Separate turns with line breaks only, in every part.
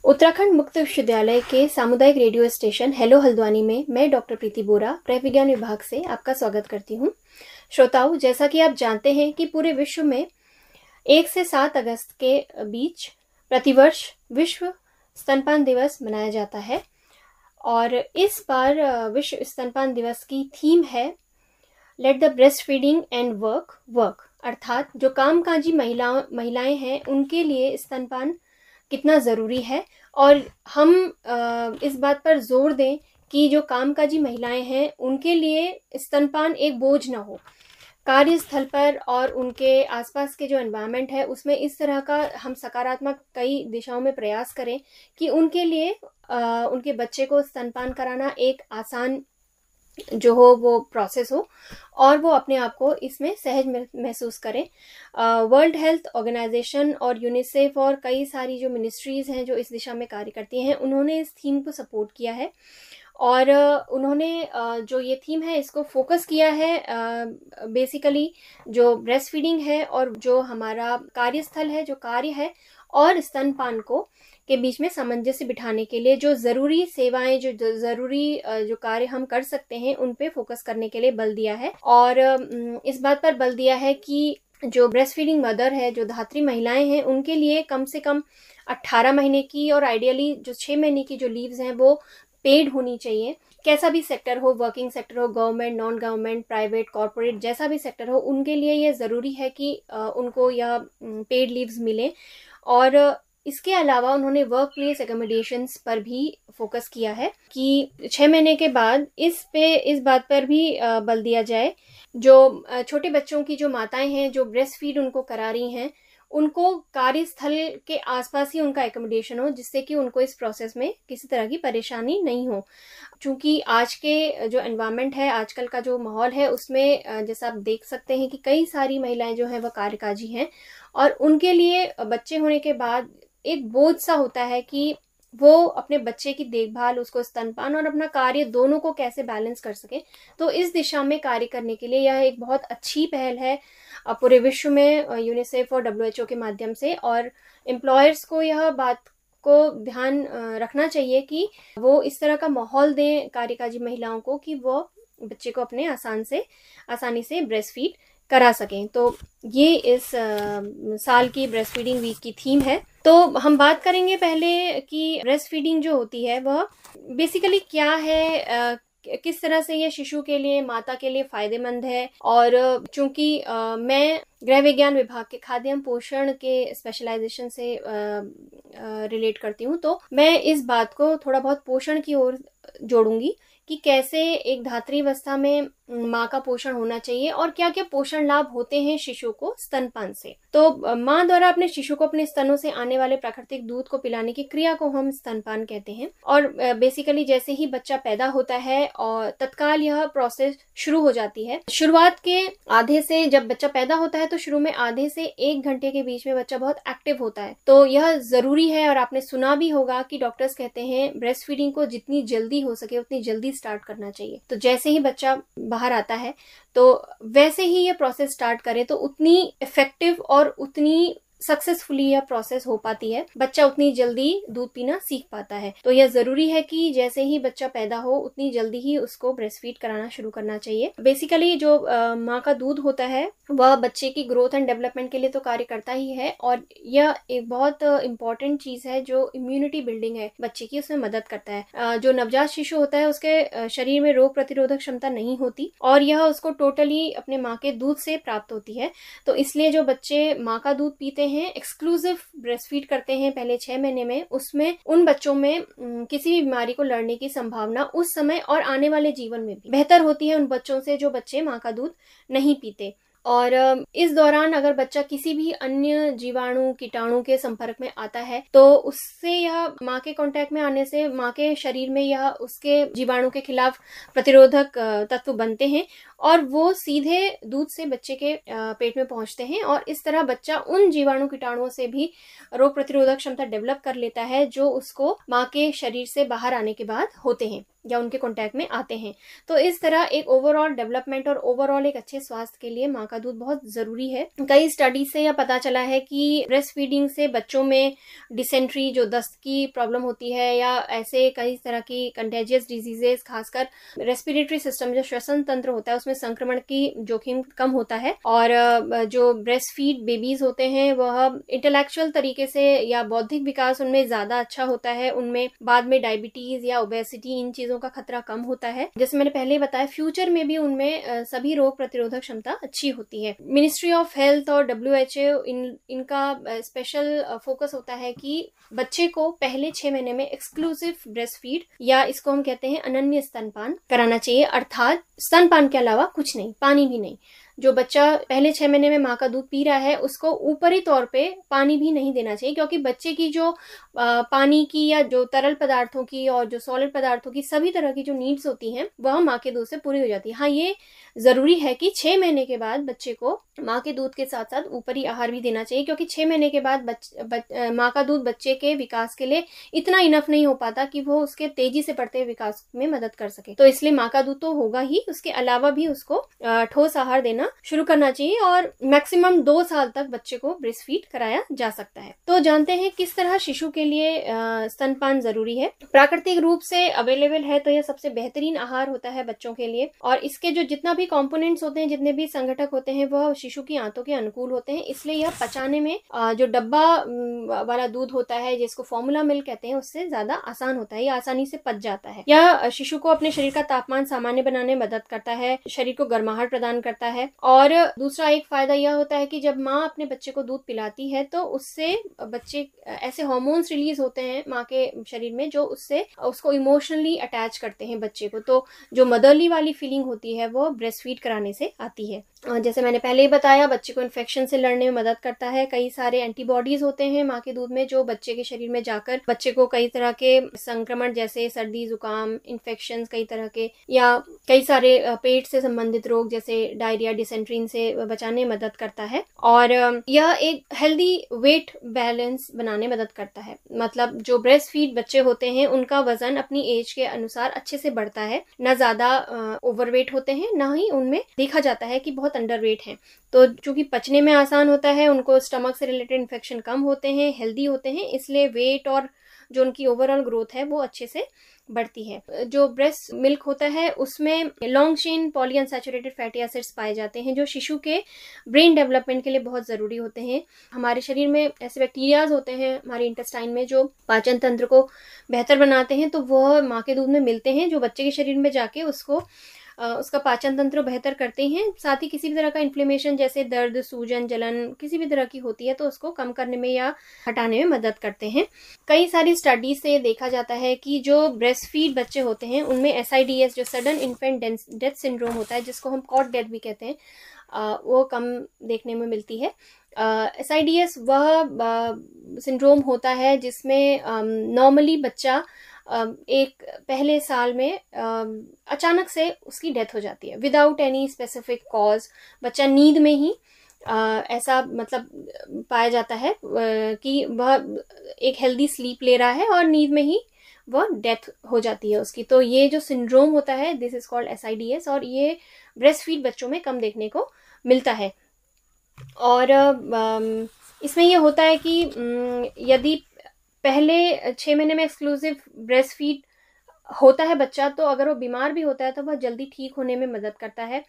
उत्तराखंड मुक्त विश्वविद्यालय के सामुदायिक रेडियो स्टेशन हेलो हल्द्वानी में मैं डॉक्टर प्रीति बोरा गृह विज्ञान विभाग से आपका स्वागत करती हूँ। श्रोताओं, जैसा कि आप जानते हैं कि पूरे विश्व में 1 से 7 अगस्त के बीच प्रतिवर्ष विश्व स्तनपान दिवस मनाया जाता है और इस बार विश्व स्तनपान दिवस की थीम है let the breast feeding and work, अर्थात जो कामकाजी महिलाएं हैं उनके लिए स्तनपान कितना ज़रूरी है और हम इस बात पर जोर दें कि जो कामकाजी महिलाएं हैं उनके लिए स्तनपान एक बोझ ना हो। कार्यस्थल पर और उनके आसपास के जो एनवायरनमेंट है उसमें इस तरह का हम सकारात्मक कई दिशाओं में प्रयास करें कि उनके लिए उनके बच्चे को स्तनपान कराना एक आसान जो हो वो प्रोसेस हो और वो अपने आप को इसमें सहज महसूस करें। वर्ल्ड हेल्थ ऑर्गेनाइजेशन और यूनिसेफ और कई सारी जो मिनिस्ट्रीज़ हैं जो इस दिशा में कार्य करती हैं उन्होंने इस थीम को सपोर्ट किया है और उन्होंने जो ये थीम है इसको फोकस किया है बेसिकली जो ब्रेस्ट फीडिंग है और जो हमारा कार्यस्थल है, जो कार्य है और स्तनपान को के बीच में सामंजस्य बिठाने के लिए जो ज़रूरी सेवाएं, जो ज़रूरी जो कार्य हम कर सकते हैं उन पे फोकस करने के लिए बल दिया है और इस बात पर बल दिया है कि जो ब्रेस्ट फीडिंग मदर है, जो धात्री महिलाएं हैं, उनके लिए कम से कम 18 महीने की और आइडियली जो 6 महीने की जो लीव्स हैं वो पेड होनी चाहिए। कैसा भी सेक्टर हो, वर्किंग सेक्टर हो, government, non government, private, corporate, जैसा भी सेक्टर हो, उनके लिए ये ज़रूरी है कि उनको यह पेड लीव्स मिलें। और इसके अलावा उन्होंने वर्क प्लेस एकोमोडेशंस पर भी फोकस किया है कि 6 महीने के बाद इस बात पर भी बल दिया जाए जो छोटे बच्चों की जो माताएं हैं जो ब्रेस्ट फीड उनको करा रही हैं उनको कार्यस्थल के आसपास ही उनका एकोमोडेशन हो जिससे कि उनको इस प्रोसेस में किसी तरह की परेशानी नहीं हो। चूँकि आज के जो एनवायरनमेंट है, आजकल का जो माहौल है उसमें जैसा आप देख सकते हैं कि कई सारी महिलाएं जो हैं वह कार्यकाजी हैं और उनके लिए बच्चे होने के बाद एक बोझ सा होता है कि वो अपने बच्चे की देखभाल, उसको स्तनपान और अपना कार्य दोनों को कैसे बैलेंस कर सके। तो इस दिशा में कार्य करने के लिए यह एक बहुत अच्छी पहल है पूरे विश्व में यूनिसेफ और WHO के माध्यम से और एम्प्लॉयर्स को यह बात को ध्यान रखना चाहिए कि वो इस तरह का माहौल दें कार्यकाजी महिलाओं को कि वो बच्चे को अपने आसानी से ब्रेस्ट फीड करा सकें। तो ये इस साल की ब्रेस्ट फीडिंग वीक की थीम है। तो हम बात करेंगे पहले कि ब्रेस्ट फीडिंग जो होती है वह बेसिकली क्या है, किस तरह से ये शिशु के लिए, माता के लिए फ़ायदेमंद है। और चूंकि मैं गृह विज्ञान विभाग के खाद्य एवं पोषण के स्पेशलाइजेशन से रिलेट करती हूँ, तो मैं इस बात को थोड़ा बहुत पोषण की ओर जोड़ूंगी कि कैसे एक धात्री अवस्था में माँ का पोषण होना चाहिए और क्या क्या पोषण लाभ होते हैं शिशु को स्तनपान से। तो माँ द्वारा अपने शिशु को अपने स्तनों से आने वाले प्राकृतिक दूध को पिलाने की क्रिया को हम स्तनपान कहते हैं। और बेसिकली जैसे ही बच्चा पैदा होता है और तत्काल यह प्रोसेस शुरू हो जाती है। शुरुआत के आधे से, जब बच्चा पैदा होता है तो शुरू में आधे से 1 घंटे के बीच में बच्चा बहुत एक्टिव होता है। तो यह जरूरी है और आपने सुना भी होगा कि डॉक्टर्स कहते हैं ब्रेस्ट फीडिंग को जितनी जल्दी हो सके उतनी जल्दी स्टार्ट करना चाहिए। तो जैसे ही बच्चा बाहर आता है तो वैसे ही ये प्रोसेस स्टार्ट करें तो उतनी इफेक्टिव और उतनी सक्सेसफुली यह प्रोसेस हो पाती है, बच्चा उतनी जल्दी दूध पीना सीख पाता है। तो यह जरूरी है कि जैसे ही बच्चा पैदा हो उतनी जल्दी ही उसको ब्रेस्ट फीड कराना शुरू करना चाहिए। बेसिकली जो माँ का दूध होता है वह बच्चे की ग्रोथ एंड डेवलपमेंट के लिए तो कार्य करता ही है और यह एक बहुत इंपॉर्टेंट चीज है जो इम्यूनिटी बिल्डिंग है बच्चे की, उसमें मदद करता है। जो नवजात शिशु होता है उसके शरीर में रोग प्रतिरोधक क्षमता नहीं होती और यह उसको टोटली अपने माँ के दूध से प्राप्त होती है। तो इसलिए जो बच्चे माँ का दूध पीते हैं, एक्सक्लूसिव ब्रेस्ट फीड करते हैं पहले 6 महीने में, उसमें उन बच्चों में किसी भी बीमारी को लड़ने की संभावना उस समय और आने वाले जीवन में भी बेहतर होती है उन बच्चों से जो बच्चे माँ का दूध नहीं पीते। और इस दौरान अगर बच्चा किसी भी अन्य जीवाणु, कीटाणु के संपर्क में आता है तो उससे यह माँ के कांटेक्ट में आने से माँ के शरीर में यह उसके जीवाणु के खिलाफ प्रतिरोधक तत्व बनते हैं और वो सीधे दूध से बच्चे के पेट में पहुंचते हैं और इस तरह बच्चा उन जीवाणु कीटाणुओं से भी रोग प्रतिरोधक क्षमता डेवलप कर लेता है जो उसको माँ के शरीर से बाहर आने के बाद होते हैं या उनके कांटेक्ट में आते हैं। तो इस तरह एक ओवरऑल डेवलपमेंट और ओवरऑल एक अच्छे स्वास्थ्य के लिए माँ का दूध बहुत जरूरी है। कई स्टडीज से यह पता चला है कि ब्रेस्ट फीडिंग से बच्चों में डिसेंट्री, जो दस्त की प्रॉब्लम होती है, या ऐसे कई तरह की कंटेजियस डिजीजेस, खासकर रेस्पिरेटरी सिस्टम जो श्वसन तंत्र होता है उसमें संक्रमण की जोखिम कम होता है। और जो ब्रेस्ट फीड बेबीज होते हैं वह इंटेलेक्चुअल तरीके से या बौद्धिक विकास उनमें ज्यादा अच्छा होता है, उनमें बाद में डायबिटीज या ओबेसिटी इन चीजों का खतरा कम होता है। जैसे मैंने पहले बताया, फ्यूचर में भी उनमें सभी रोग प्रतिरोधक क्षमता अच्छी होती है। मिनिस्ट्री ऑफ हेल्थ और WHO इनका स्पेशल फोकस होता है कि बच्चे को पहले 6 महीने में एक्सक्लूसिव ब्रेस्ट फीड या इसको हम कहते हैं अनन्य स्तनपान कराना चाहिए, अर्थात स्तनपान के अलावा कुछ नहीं, पानी भी नहीं। जो बच्चा पहले 6 महीने में माँ का दूध पी रहा है उसको ऊपरी तौर पे पानी भी नहीं देना चाहिए, क्योंकि बच्चे की जो पानी की या जो तरल पदार्थों की और जो सॉलिड पदार्थों की सभी तरह की जो नीड्स होती हैं वह माँ के दूध से पूरी हो जाती है। हाँ, ये जरूरी है कि 6 महीने के बाद बच्चे को माँ के दूध के साथ साथ ऊपरी आहार भी देना चाहिए, क्योंकि 6 महीने के बाद माँ का दूध बच्चे के विकास के लिए इतना इनफ नहीं हो पाता कि वो उसके तेजी से बढ़ते विकास में मदद कर सके। तो इसलिए माँ का दूध तो होगा ही, उसके अलावा भी उसको ठोस आहार देना शुरू करना चाहिए और मैक्सिमम 2 साल तक बच्चे को ब्रेस्ट फीड कराया जा सकता है। तो जानते हैं किस तरह शिशु के लिए स्तनपान जरूरी है। प्राकृतिक रूप से अवेलेबल है तो यह सबसे बेहतरीन आहार होता है बच्चों के लिए, और इसके जो जितना भी कंपोनेंट्स होते हैं, जितने भी संघटक होते हैं, वह शिशु की आंतों के अनुकूल होते हैं। इसलिए यह पचाने में जो डब्बा वाला दूध होता है जिसको फॉर्मूला मिल्क कहते हैं उससे ज्यादा आसान होता है, यह आसानी से पच जाता है। यह शिशु को अपने शरीर का तापमान सामान्य बनाने में मदद करता है, शरीर को गर्माहट प्रदान करता है। और दूसरा एक फायदा यह होता है कि जब माँ अपने बच्चे को दूध पिलाती है तो उससे बच्चे ऐसे हार्मोन्स रिलीज होते हैं माँ के शरीर में जो उससे उसको इमोशनली अटैच करते हैं बच्चे को। तो जो मदरली वाली फीलिंग होती है वो ब्रेस्ट फीड कराने से आती है। जैसे मैंने पहले ही बताया, बच्चे को इन्फेक्शन से लड़ने में मदद करता है। कई सारे एंटीबॉडीज होते हैं माँ के दूध में जो बच्चे के शरीर में जाकर बच्चे को कई तरह के संक्रमण जैसे सर्दी, जुकाम, इन्फेक्शन कई तरह के, या कई सारे पेट से संबंधित रोग जैसे डायरिया, डिसेंट्री से बचाने में मदद करता है। और यह एक हेल्दी वेट बैलेंस बनाने में मदद करता है। मतलब जो ब्रेस्ट फीड बच्चे होते हैं उनका वजन अपनी एज के अनुसार अच्छे से बढ़ता है, न ज्यादा ओवरवेट होते हैं, न ही उनमें देखा जाता है कि बहुत अंडरवेट हैं। तो चूंकि पचने में आसान होता है, उनको स्टमक से रिलेटेड इन्फेक्शन कम होते हैं, हेल्दी होते हैं, इसलिए वेट और जो उनकी ओवरऑल ग्रोथ है वो अच्छे से बढ़ती है। जो ब्रेस्ट मिल्क होता है उसमें long chain polyunsaturated fatty acids पाए जाते हैं जो शिशु के ब्रेन डेवलपमेंट के लिए बहुत जरूरी होते हैं। हमारे शरीर में ऐसे बैक्टीरियाज होते हैं हमारे इंटेस्टाइन में जो पाचन तंत्र को बेहतर बनाते हैं, तो वह माँ के दूध में मिलते हैं जो बच्चे के शरीर में जाके उसका पाचन तंत्र बेहतर करते हैं। साथ ही किसी भी तरह का इन्फ्लेमेशन जैसे दर्द, सूजन, जलन किसी भी तरह की होती है तो उसको कम करने में या हटाने में मदद करते हैं। कई सारी स्टडीज से देखा जाता है कि जो ब्रेस्ट फीड बच्चे होते हैं उनमें SIDS जो सडन इन्फेंट डेथ सिंड्रोम होता है, जिसको हम कॉट डेथ भी कहते हैं, वो कम देखने में मिलती है। SIDS वह सिंड्रोम होता है जिसमें नॉर्मली बच्चा एक पहले साल में अचानक से उसकी डेथ हो जाती है विदाउट एनी स्पेसिफिक कॉज। बच्चा नींद में ही ऐसा मतलब पाया जाता है कि वह एक हेल्दी स्लीप ले रहा है और नींद में ही वह डेथ हो जाती है उसकी। तो ये जो सिंड्रोम होता है दिस इज कॉल्ड SIDS, और ये ब्रेस्ट फीड बच्चों में कम देखने को मिलता है। और इसमें यह होता है कि यदि पहले 6 महीने में एक्सक्लूसिव ब्रेस्ट फीड होता है बच्चा, तो अगर वो बीमार भी होता है तो वह जल्दी ठीक होने में मदद करता है।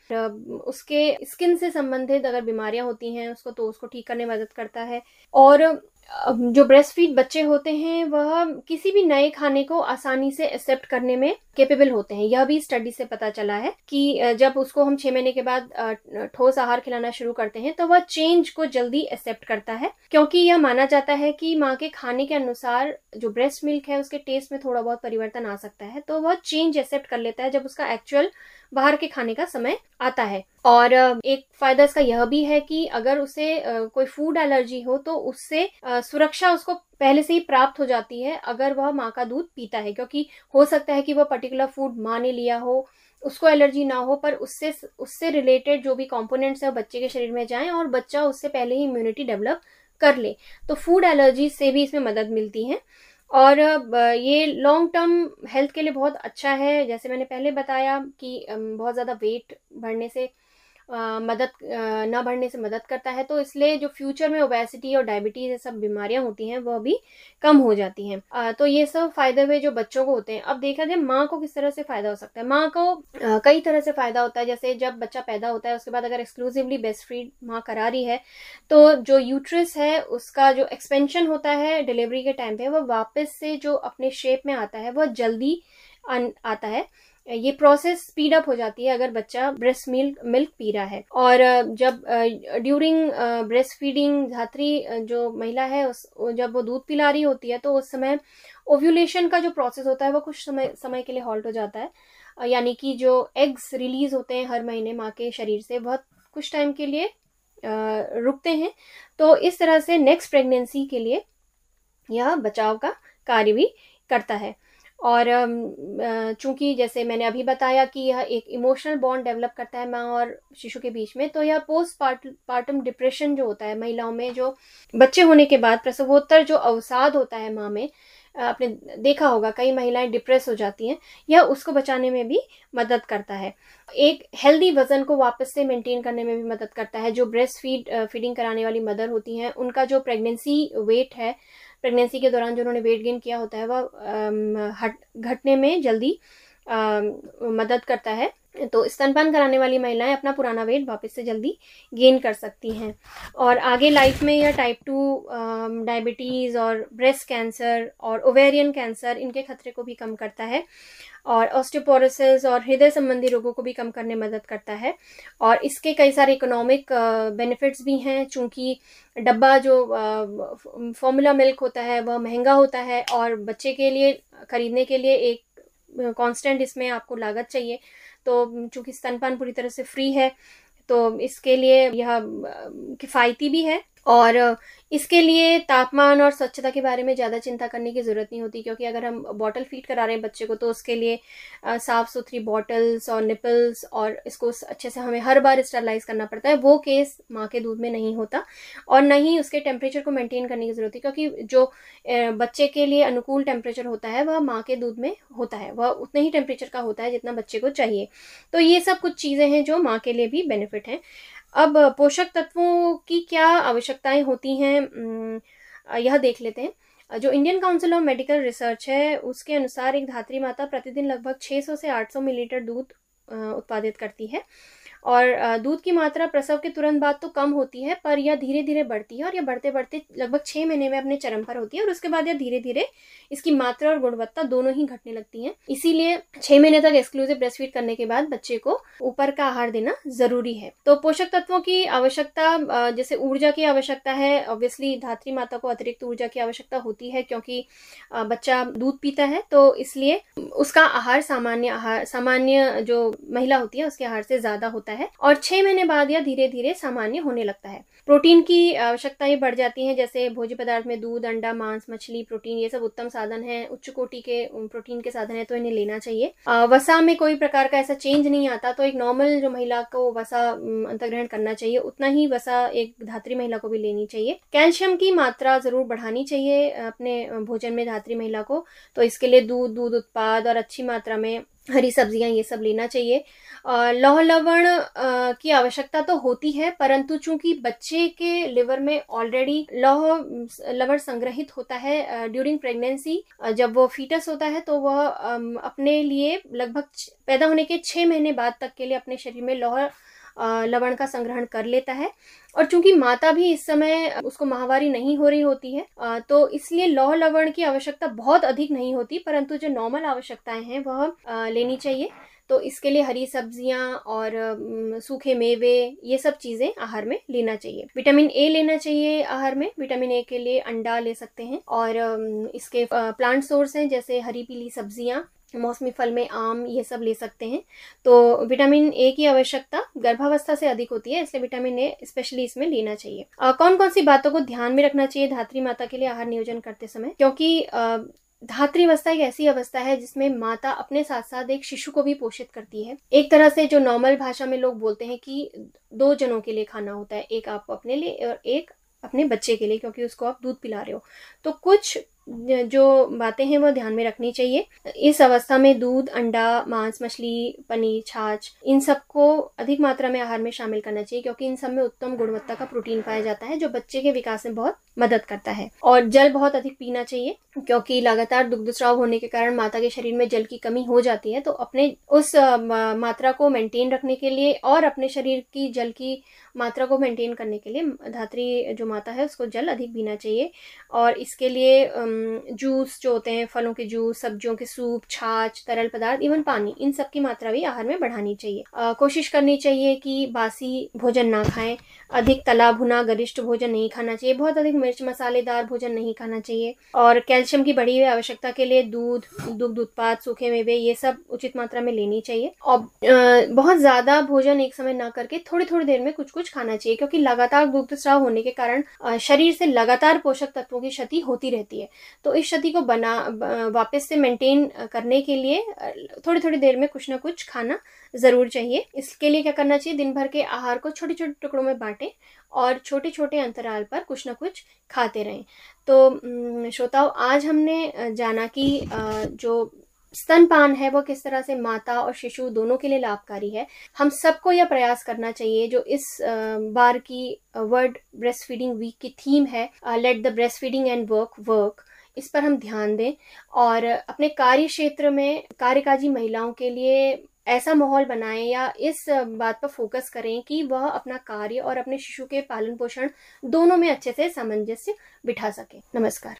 उसके स्किन से संबंधित अगर बीमारियां होती हैं उसको, तो उसको ठीक करने में मदद करता है। और जो ब्रेस्ट फीड बच्चे होते हैं वह किसी भी नए खाने को आसानी से एक्सेप्ट करने में कैपेबल होते हैं। यह भी स्टडी से पता चला है कि जब उसको हम 6 महीने के बाद ठोस आहार खिलाना शुरू करते हैं तो वह चेंज को जल्दी एक्सेप्ट करता है, क्योंकि यह माना जाता है कि माँ के खाने के अनुसार जो ब्रेस्ट मिल्क है उसके टेस्ट में थोड़ा बहुत परिवर्तन आ सकता है, तो वह चेंज एक्सेप्ट कर लेता है जब उसका एक्चुअल बाहर के खाने का समय आता है। और एक फायदा इसका यह भी है कि अगर उसे कोई फूड एलर्जी हो तो उससे सुरक्षा उसको पहले से ही प्राप्त हो जाती है अगर वह माँ का दूध पीता है, क्योंकि हो सकता है कि वह पर्टिकुलर फूड माँ ने लिया हो, उसको एलर्जी ना हो, पर उससे रिलेटेड जो भी कंपोनेंट्स है वो बच्चे के शरीर में जाएं और बच्चा उससे पहले ही इम्यूनिटी डेवलप कर ले। तो फूड एलर्जी से भी इसमें मदद मिलती है और ये लॉन्ग टर्म हेल्थ के लिए बहुत अच्छा है। जैसे मैंने पहले बताया कि बहुत ज़्यादा वेट बढ़ने से न बढ़ने से मदद करता है, तो इसलिए जो फ्यूचर में ओबेसिटी और डायबिटीज ये सब बीमारियां होती हैं वह भी कम हो जाती हैं। तो ये सब फायदे हुए जो बच्चों को होते हैं। अब देखा जाए माँ को किस तरह से फायदा हो सकता है। माँ को कई तरह से फायदा होता है। जैसे जब बच्चा पैदा होता है उसके बाद अगर एक्सक्लूसिवली ब्रेस्ट फीड माँ करा रही है तो जो यूट्रस है उसका जो एक्सपेंशन होता है डिलीवरी के टाइम पे, वह वापस से जो अपने शेप में आता है वह जल्दी आता है। ये प्रोसेस स्पीड अप हो जाती है अगर बच्चा ब्रेस्ट मिल्क पी रहा है। और जब ड्यूरिंग ब्रेस्ट फीडिंग धात्री जो महिला है जब वो दूध पिला रही होती है तो उस समय ओव्यूलेशन का जो प्रोसेस होता है वो कुछ समय के लिए हॉल्ट हो जाता है। यानी कि जो एग्स रिलीज होते हैं हर महीने माँ के शरीर से वह कुछ टाइम के लिए रुकते हैं। तो इस तरह से नेक्स्ट प्रेगनेंसी के लिए यह बचाव का कार्य भी करता है। और चूंकि जैसे मैंने अभी बताया कि यह एक इमोशनल बॉन्ड डेवलप करता है माँ और शिशु के बीच में, तो यह पोस्ट पार्टम डिप्रेशन जो होता है महिलाओं में, जो बच्चे होने के बाद प्रसवोत्तर जो अवसाद होता है माँ में, आपने देखा होगा कई महिलाएं डिप्रेस हो जाती हैं, यह उसको बचाने में भी मदद करता है। एक हेल्दी वजन को वापस से मेंटेन करने में भी मदद करता है। जो ब्रेस्ट फीडिंग कराने वाली मदर होती हैं उनका जो प्रेगनेंसी वेट है, प्रेगनेंसी के दौरान जो उन्होंने वेट गेन किया होता है वह घटने में जल्दी मदद करता है। तो स्तनपान कराने वाली महिलाएं अपना पुराना वेट वापस से जल्दी गेन कर सकती हैं। और आगे लाइफ में यह टाइप 2 डायबिटीज़ और ब्रेस्ट कैंसर और ओवेरियन कैंसर इनके खतरे को भी कम करता है। और ऑस्टियोपोरोसिस और हृदय संबंधी रोगों को भी कम करने में मदद करता है। और इसके कई सारे इकोनॉमिक बेनिफिट्स भी हैं। चूँकि डब्बा जो फॉर्मूला मिल्क होता है वह महंगा होता है और बच्चे के लिए खरीदने के लिए एक कांस्टेंट इसमें आपको लागत चाहिए। तो चूँकि स्तनपान पूरी तरह से फ्री है तो इसके लिए यह किफ़ायती भी है। और इसके लिए तापमान और स्वच्छता के बारे में ज़्यादा चिंता करने की ज़रूरत नहीं होती, क्योंकि अगर हम बॉटल फीड करा रहे हैं बच्चे को तो उसके लिए साफ़ सुथरी बॉटल्स और निपल्स और इसको अच्छे से हमें हर बार स्टरलाइज करना पड़ता है। वो केस माँ के दूध में नहीं होता। और न ही उसके टेम्परेचर को मेंटेन करने की ज़रूरत है, क्योंकि जो बच्चे के लिए अनुकूल टेम्परेचर होता है वह माँ के दूध में होता है, वह उतने ही टेम्परेचर का होता है जितना बच्चे को चाहिए। तो ये सब कुछ चीज़ें हैं जो माँ के लिए भी बेनिफिट हैं। अब पोषक तत्वों की क्या आवश्यकताएं होती हैं यह देख लेते हैं। जो Indian council of medical research है उसके अनुसार एक धात्री माता प्रतिदिन लगभग 600 से 800 मिलीलीटर दूध उत्पादित करती है। और दूध की मात्रा प्रसव के तुरंत बाद तो कम होती है, पर यह धीरे धीरे बढ़ती है और यह बढ़ते बढ़ते लगभग 6 महीने में अपने चरम पर होती है। और उसके बाद यह धीरे धीरे इसकी मात्रा और गुणवत्ता दोनों ही घटने लगती हैं। इसीलिए 6 महीने तक एक्सक्लूसिव ब्रेस्ट फीड करने के बाद बच्चे को ऊपर का आहार देना जरूरी है। तो पोषक तत्वों की आवश्यकता, जैसे ऊर्जा की आवश्यकता है, ऑब्वियसली धात्री माता को अतिरिक्त ऊर्जा की आवश्यकता होती है क्योंकि बच्चा दूध पीता है, तो इसलिए उसका आहार सामान्य जो महिला होती है उसके आहार से ज्यादा होता है। और 6 महीने बाद यह धीरे धीरे सामान्य होने लगता है। प्रोटीन की आवश्यकताएं बढ़ जाती हैं, जैसे भोज्य पदार्थ में दूध, अंडा, मांस, मछली, प्रोटीन, ये सब उत्तम साधन हैं, उच्च कोटि के प्रोटीन के साधन है, तो इन्हें लेना चाहिए। वसा में कोई प्रकार का ऐसा चेंज नहीं आता, तो एक नॉर्मल जो महिला को वसा अंतर्ग्रहण करना चाहिए उतना ही वसा एक धात्री महिला को भी लेनी चाहिए। कैल्शियम की मात्रा जरूर बढ़ानी चाहिए अपने भोजन में धात्री महिला को, तो इसके लिए दूध उत्पाद और अच्छी मात्रा में हरी सब्जियां ये सब लेना चाहिए। लौह लवण की आवश्यकता तो होती है, परंतु चूंकि बच्चे के लिवर में ऑलरेडी लौह लवण संग्रहित होता है ड्यूरिंग प्रेगनेंसी, जब वो फीटस होता है तो वह अपने लिए लगभग पैदा होने के 6 महीने बाद तक के लिए अपने शरीर में लौह लवण का संग्रहण कर लेता है। और चूंकि माता भी इस समय उसको माहवारी नहीं हो रही होती है, तो इसलिए लौह लवण की आवश्यकता बहुत अधिक नहीं होती, परंतु जो नॉर्मल आवश्यकताएं हैं वह लेनी चाहिए। तो इसके लिए हरी सब्जियां और सूखे मेवे ये सब चीजें आहार में लेना चाहिए। विटामिन ए लेना चाहिए आहार में। विटामिन ए के लिए अंडा ले सकते हैं और इसके प्लांट सोर्स हैं जैसे हरी पीली सब्जियां, मौसमी फल में आम, ये सब ले सकते हैं। तो विटामिन ए की आवश्यकता गर्भावस्था से अधिक होती है, इसलिए विटामिन ए स्पेशली इसमें लेना चाहिए। कौन कौन सी बातों को ध्यान में रखना चाहिए धात्री माता के लिए आहार नियोजन करते समय, क्योंकि धात्री अवस्था एक ऐसी अवस्था है जिसमें माता अपने साथ साथ एक शिशु को भी पोषित करती है। एक तरह से जो नॉर्मल भाषा में लोग बोलते हैं कि 2 जनों के लिए खाना होता है, एक आप अपने लिए और एक अपने बच्चे के लिए, क्योंकि उसको आप दूध पिला रहे हो। तो कुछ जो बातें हैं वो ध्यान में रखनी चाहिए। इस अवस्था में दूध, अंडा, मांस, मछली, पनीर, छाछ, इन सबको अधिक मात्रा में आहार में शामिल करना चाहिए, क्योंकि इन सब में उत्तम गुणवत्ता का प्रोटीन पाया जाता है जो बच्चे के विकास में बहुत मदद करता है। और जल बहुत अधिक पीना चाहिए, क्योंकि लगातार दुग्धस्राव होने के कारण माता के शरीर में जल की कमी हो जाती है। तो अपने उस मात्रा को मेंटेन रखने के लिए और अपने शरीर की जल की मात्रा को मेंटेन करने के लिए धात्री जो माता है उसको जल अधिक पीना चाहिए। और इसके लिए जूस जो होते हैं, फलों के जूस, सब्जियों के सूप, छाछ, तरल पदार्थ, इवन पानी, इन सब की मात्रा भी आहार में बढ़ानी चाहिए। कोशिश करनी चाहिए कि बासी भोजन ना खाएं, अधिक तला भुना गरिष्ठ भोजन नहीं खाना चाहिए, बहुत अधिक मिर्च मसालेदार भोजन नहीं खाना चाहिए। और कैल्शियम की बढ़ी हुई आवश्यकता के लिए दूध, दुग्ध उत्पाद, सूखे मेवे, ये सब उचित मात्रा में लेनी चाहिए। और बहुत ज्यादा भोजन एक समय ना करके थोड़ी थोड़ी देर में कुछ कुछ खाना चाहिए, क्योंकि लगातार दुग्धस्राव होने के कारण शरीर से लगातार पोषक तत्वों की क्षति होती रहती है। तो इस क्षति को वापस से मेंटेन करने के लिए थोड़ी थोड़ी देर में कुछ ना कुछ खाना जरूर चाहिए। इसके लिए क्या करना चाहिए, दिन भर के आहार को छोटे छोटे टुकड़ों में बांटें और छोटे छोटे अंतराल पर कुछ ना कुछ खाते रहें। तो श्रोताओं, आज हमने जाना कि जो स्तनपान है वो किस तरह से माता और शिशु दोनों के लिए लाभकारी है। हम सबको यह प्रयास करना चाहिए, जो इस बार की वर्ल्ड ब्रेस्ट फीडिंग वीक की थीम है, let the breast feeding and work, इस पर हम ध्यान दें और अपने कार्य क्षेत्र में कार्यकाजी महिलाओं के लिए ऐसा माहौल बनाएं या इस बात पर फोकस करें कि वह अपना कार्य और अपने शिशु के पालन पोषण दोनों में अच्छे से सामंजस्य बिठा सके। नमस्कार।